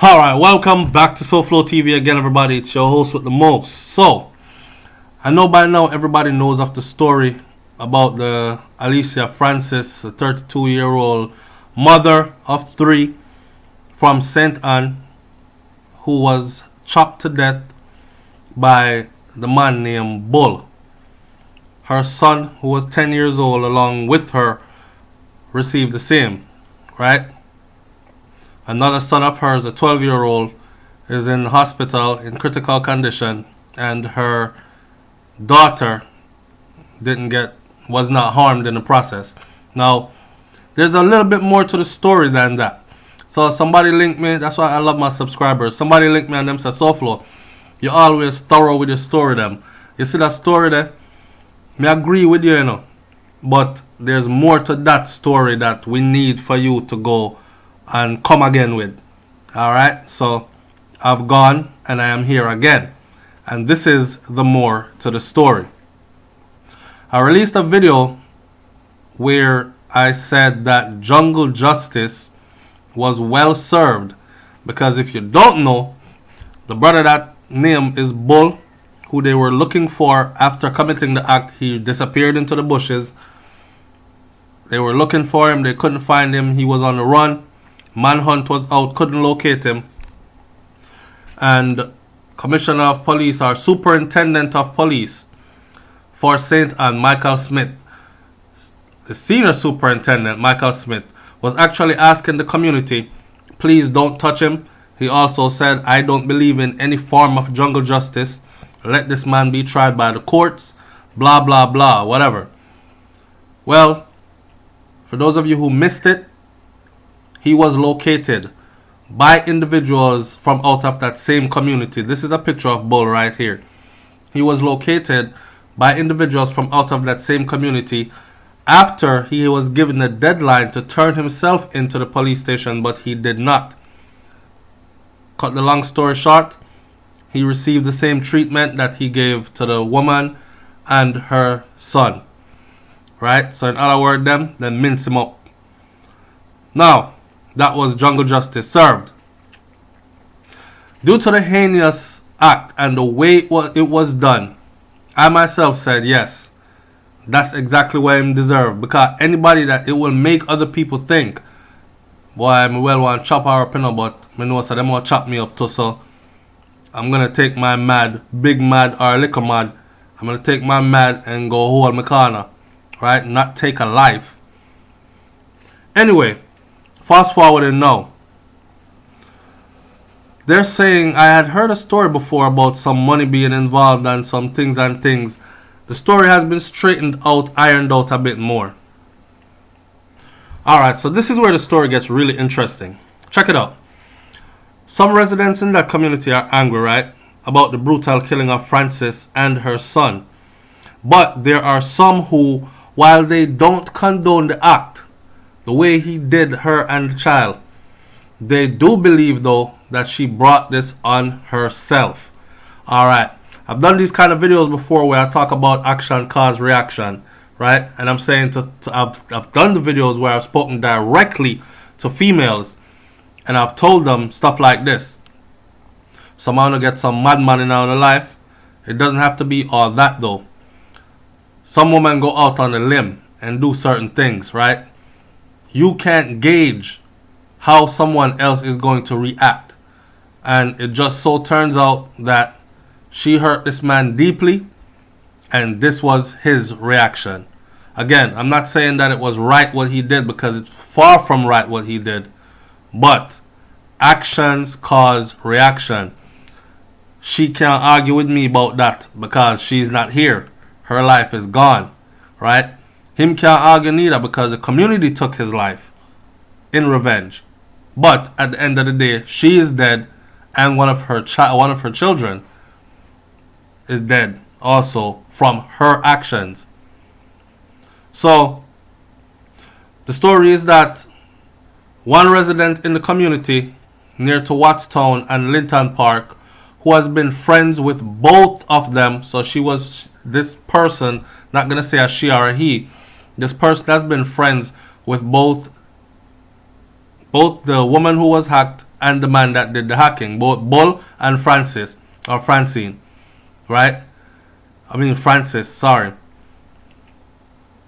Alright, welcome back to SouFLoTV again, everybody. It's your host with the most. So, I know by now everybody knows of the story about the Alicia Francis, the 32-year-old mother of three from St. Anne, who was chopped to death by the man named Bull. Her son, who was 10 years old, along with her, received the same, right? Another son of hers, a 12-year-old, is in hospital in critical condition, and her daughter was not harmed in the process. Now, there's a little bit more to the story than that. So somebody linked me. That's why I love my subscribers. Somebody linked me and them said, SouFlo, you always thorough with your story them. You see that story there? Me agree with you, you know. But there's more to that story that we need for you to go and come again with. Alright, so I've gone and I am here again, and this is the more to the story. I released a video where I said that jungle justice was well served, because if you don't know, the brother that name is Bull, who they were looking for after committing the act. He disappeared into the bushes. They were looking for him, they couldn't find him, he was on the run. Manhunt was out, couldn't locate him. And Commissioner of Police, or Superintendent of Police for St. Anne, Michael Smith, the Senior Superintendent, Michael Smith, was actually asking the community, please don't touch him. He also said, I don't believe in any form of jungle justice. Let this man be tried by the courts, blah, blah, blah, whatever. Well, for those of you who missed it, he was located by individuals from out of that same community. This is a picture of Bull right here. He was located by individuals from out of that same community after he was given a deadline to turn himself into the police station, but he did not. Cut the long story short, he received the same treatment that he gave to the woman and her son. Right? So in other words, then mince him up. Now, that was jungle justice served. Due to the heinous act and the way it was done, I myself said yes, that's exactly what him deserve. Because anybody that it will make other people think, boy, I well want to chop her up, but I know so them will chop me up too, so I'm gonna take my mad, big mad or little mad. I'm gonna take my mad and go hold my corner, right? Not take a life. Anyway, fast forwarding now. They're saying, I had heard a story before about some money being involved and some things and things. The story has been straightened out, ironed out a bit more. Alright, so this is where the story gets really interesting. Check it out. Some residents in that community are angry, right, about the brutal killing of Francis and her son. But there are some who, while they don't condone the act, the way he did her and the child, they do believe though that she brought this on herself. Alright, I've done these kind of videos before where I talk about action, cause, reaction, right? And I'm saying I've done the videos where I've spoken directly to females and I've told them stuff like this. Someone to get some madman in our life. It doesn't have to be all that though. Some women go out on a limb and do certain things, right? You can't gauge how someone else is going to react. And it just so turns out that she hurt this man deeply, and this was his reaction. Again, I'm not saying that it was right what he did, because it's far from right what he did. But actions cause reaction. She can't argue with me about that because she's not here. Her life is gone, right? Him can't argue neither because the community took his life in revenge. But at the end of the day, she is dead, and one of her children is dead also from her actions. So the story is that one resident in the community near to Wattstown and Linton Park, who has been friends with both of them, so this person, not gonna say a she or a he, this person has been friends with both the woman who was hacked and the man that did the hacking, both Bull and Francis, or Francine, right? I mean Francis, sorry.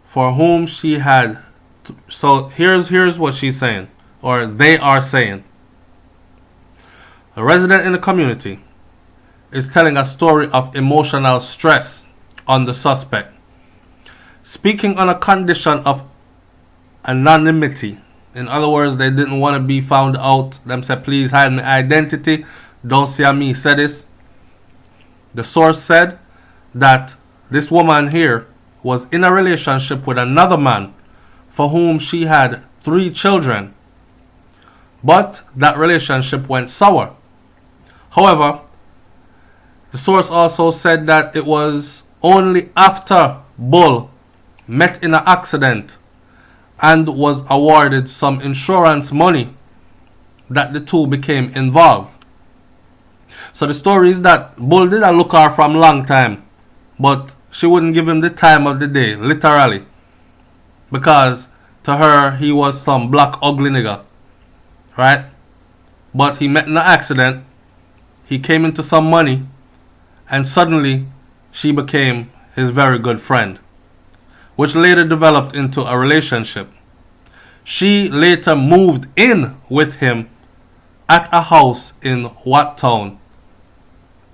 For whom she had, so here's what she's saying, or they are saying. A resident in the community is telling a story of emotional stress on the suspect, speaking on a condition of anonymity. In other words, they didn't want to be found out. Them said, please hide my identity. Don't say me said this. The source said that this woman here was in a relationship with another man for whom she had 3 children. But that relationship went sour. However, the source also said that it was only after Bull met in an accident and was awarded some insurance money that the two became involved. So the story is that Bull did a look her from long time, but she wouldn't give him the time of the day, literally, because to her he was some black ugly nigga, right? But he met in an accident, he came into some money, and suddenly she became his very good friend, which later developed into a relationship. She later moved in with him at a house in Wattown,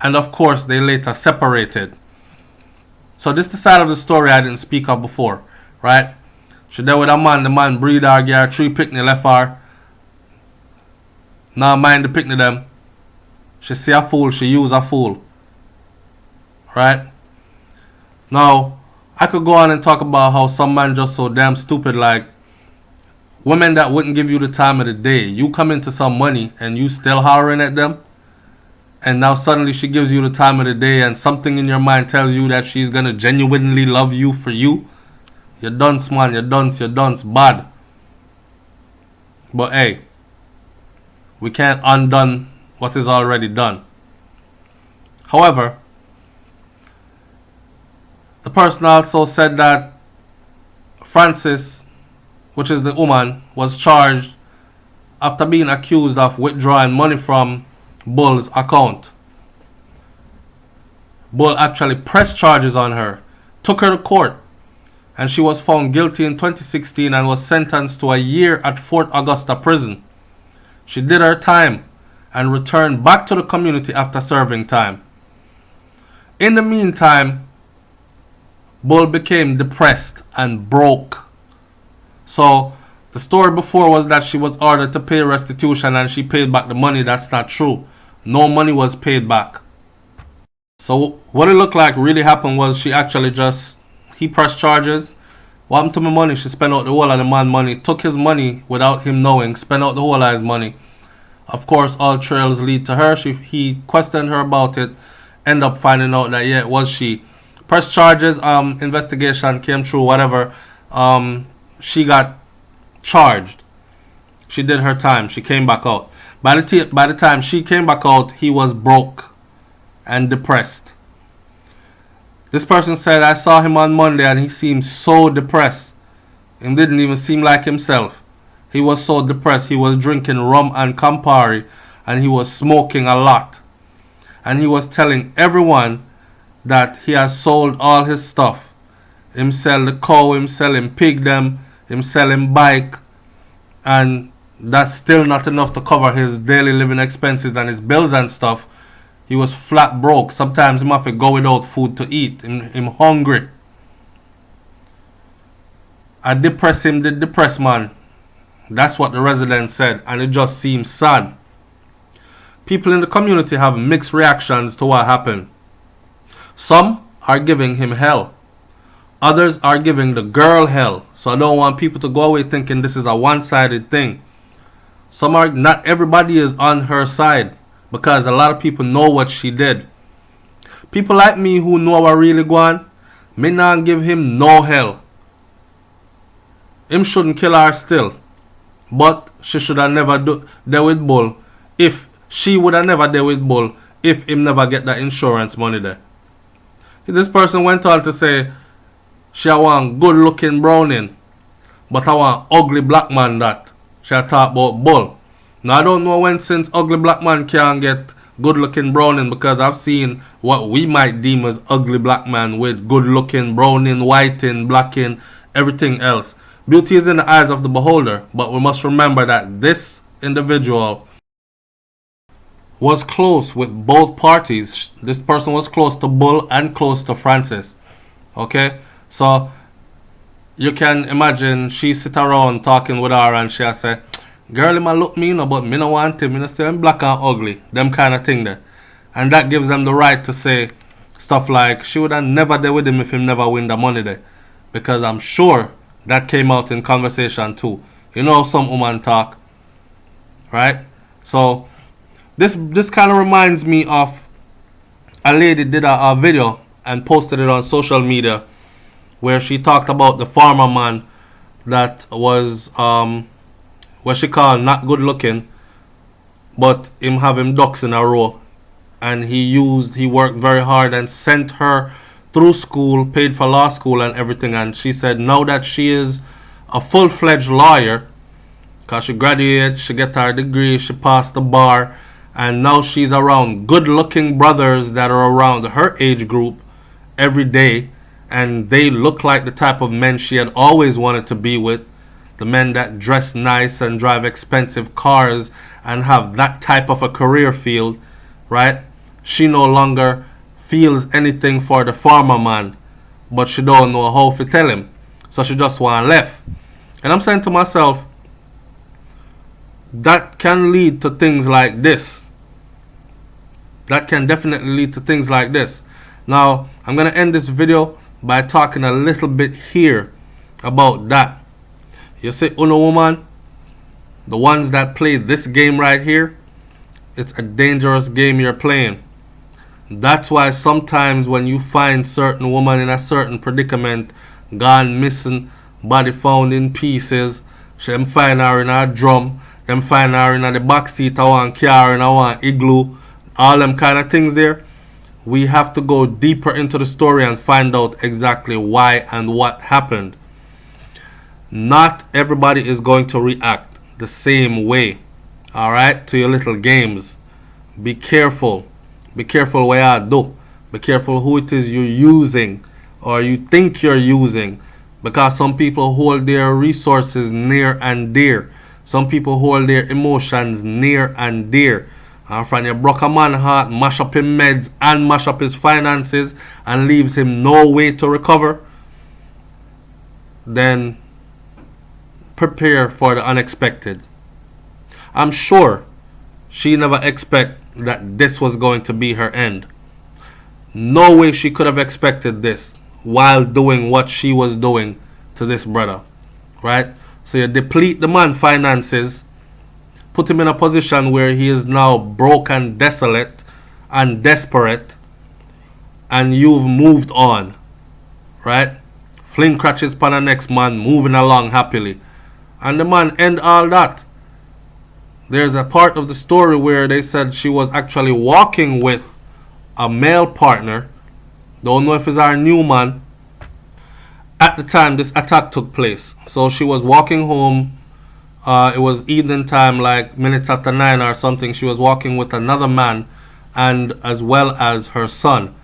and of course they later separated. So this is the side of the story I didn't speak of before, right? She there with a man, the man breed her, get her 3 picnic left her. Now mind the picnic them. She see a fool, she use a fool. Right? Now, I could go on and talk about how some man just so damn stupid, like women that wouldn't give you the time of the day. You come into some money and you still hollering at them, and now suddenly she gives you the time of the day and something in your mind tells you that she's gonna genuinely love you for you. You're dunce, man, you're dunce, bad. But hey, we can't undone what is already done. However, the person also said that Francis, which is the woman, was charged after being accused of withdrawing money from Bull's account. Bull actually pressed charges on her, took her to court, and she was found guilty in 2016 and was sentenced to a year at Fort Augusta prison. She did her time and returned back to the community after serving time. In the meantime, Bull became depressed and broke. So the story before was that she was ordered to pay restitution and she paid back the money. That's not true. No money was paid back. So what it looked like really happened was she actually he pressed charges. What happened to my money? She spent out the whole of the man's money, took his money without him knowing, spent out the whole of his money. Of course, all trails lead to her. He questioned her about it, end up finding out that yeah, it was she. Press charges, investigation came through, whatever. She got charged. She did her time. She came back out. By the time she came back out, he was broke and depressed. This person said, I saw him on Monday and he seemed so depressed. He didn't even seem like himself. He was so depressed. He was drinking rum and Campari and he was smoking a lot. And he was telling everyone that he has sold all his stuff. Him sell the cow, him selling pig them, him selling bike, and that's still not enough to cover his daily living expenses and his bills and stuff. He was flat broke. Sometimes he have to go without food to eat. Him hungry. I depress him, the depressed man. That's what the resident said, and it just seems sad. People in the community have mixed reactions to what happened. Some are giving him hell. Others are giving the girl hell. So I don't want people to go away thinking this is a one-sided thing. Not everybody is on her side, because a lot of people know what she did. People like me who know what really going on, me not give him no hell. Him shouldn't kill her still. But she should have never dealt with Bull. If she would have never dealt with Bull, if him never get that insurance money there. This person went on to say, she want good looking browning, but I want ugly black man that. She talk about Bull. Now I don't know when since ugly black man can get good looking browning, because I've seen what we might deem as ugly black man with good looking browning, whiting, blacking, everything else. Beauty is in the eyes of the beholder, but we must remember that this individual was close with both parties. This person was close to Bull and close to Francis. Okay? So you can imagine she sit around talking with her and she say, girl, him a look me, but me no want him. Me no say him black and ugly. Them kind of thing there. And that gives them the right to say stuff like, she would have never there with him if him never win the money there. Because I'm sure that came out in conversation too. You know how some woman talk. Right? So this kind of reminds me of a lady did a video and posted it on social media where she talked about the farmer man that was what she called not good looking, but him have him ducks in a row, and he worked very hard and sent her through school, paid for law school and everything. And she said now that she is a full-fledged lawyer, because she graduated, she get her degree, she passed the bar, and now she's around good-looking brothers that are around her age group every day, and they look like the type of men she had always wanted to be with. The men that dress nice and drive expensive cars and have that type of a career field, right? She no longer feels anything for the farmer man, but she don't know how to tell him. So she just want left. And I'm saying to myself, that can lead to things like this. That can definitely lead to things like this. Now, I'm going to end this video by talking a little bit here about that. You see, Uno woman, the ones that play this game right here, it's a dangerous game you're playing. That's why sometimes when you find certain woman in a certain predicament, gone missing, body found in pieces, them find her in a drum, them find her in the backseat of one car, in a one igloo, all them kind of things there, we have to go deeper into the story and find out exactly why and what happened. Not everybody is going to react the same way, alright, to your little games. Be careful. Be careful what you do. Be careful who it is you're using or you think you're using, because some people hold their resources near and dear. Some people hold their emotions near and dear. And from you broke a man heart, mash up his meds and mash up his finances and leaves him no way to recover, then prepare for the unexpected. I'm sure she never expected that this was going to be her end. No way she could have expected this while doing what she was doing to this brother. Right? So you deplete the man's finances, put him in a position where he is now broke and desolate and desperate, and you've moved on. Right? Fling crutches upon the next man, moving along happily. And the man end all that. There's a part of the story where they said she was actually walking with a male partner. Don't know if it's our new man. At the time this attack took place. So she was walking home. It was evening time, like minutes after 9 or something. She was walking with another man, and as well as her son.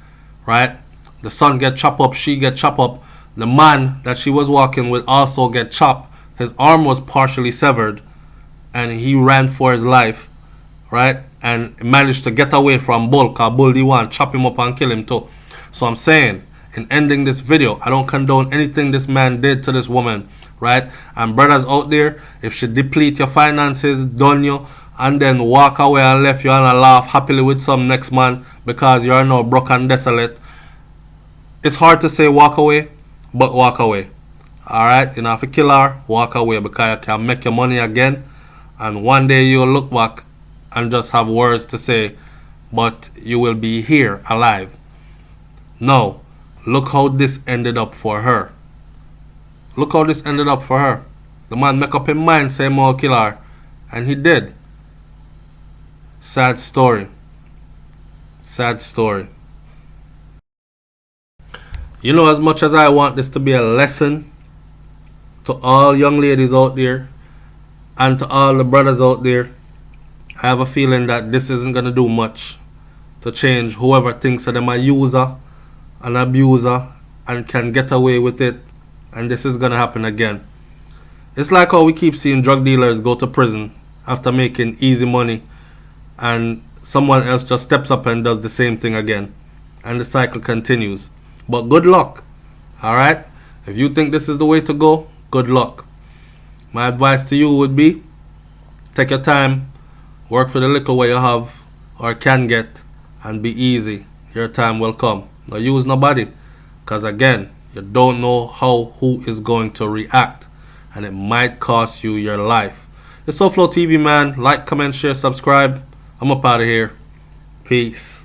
Right? The son get chopped up. She get chopped up. The man that she was walking with also get chopped. His arm was partially severed, and he ran for his life, right? And managed to get away from Bull, because Bull didn't want to chop him up and kill him too. So I'm saying, in ending this video, I don't condone anything this man did to this woman, right? And brothers out there, if she deplete your finances, done you, and then walk away and left you and laugh happily with some next man because you're now broke and desolate, it's hard to say walk away, but walk away. Alright, you know, if you kill her, walk away, because you can make your money again, and one day you'll look back and just have words to say, but you will be here alive. No, look how this ended up for her. Look how this ended up for her. The man make up his mind, say more kill her, and he did. Sad story. Sad story. You know, as much as I want this to be a lesson to all young ladies out there and to all the brothers out there, I have a feeling that this isn't gonna do much to change whoever thinks that them a user, an abuser, and can get away with it, and this is gonna happen again. It's like how we keep seeing drug dealers go to prison after making easy money, and someone else just steps up and does the same thing again, and the cycle continues. But good luck, alright? If you think this is the way to go, good luck. My advice to you would be, take your time, work for the little what you have or can get, and be easy. Your time will come. Don't use nobody, because again, you don't know how who is going to react, and it might cost you your life. It's SouFLoTV, man. Like, comment, share, subscribe. I'm up out of here. Peace.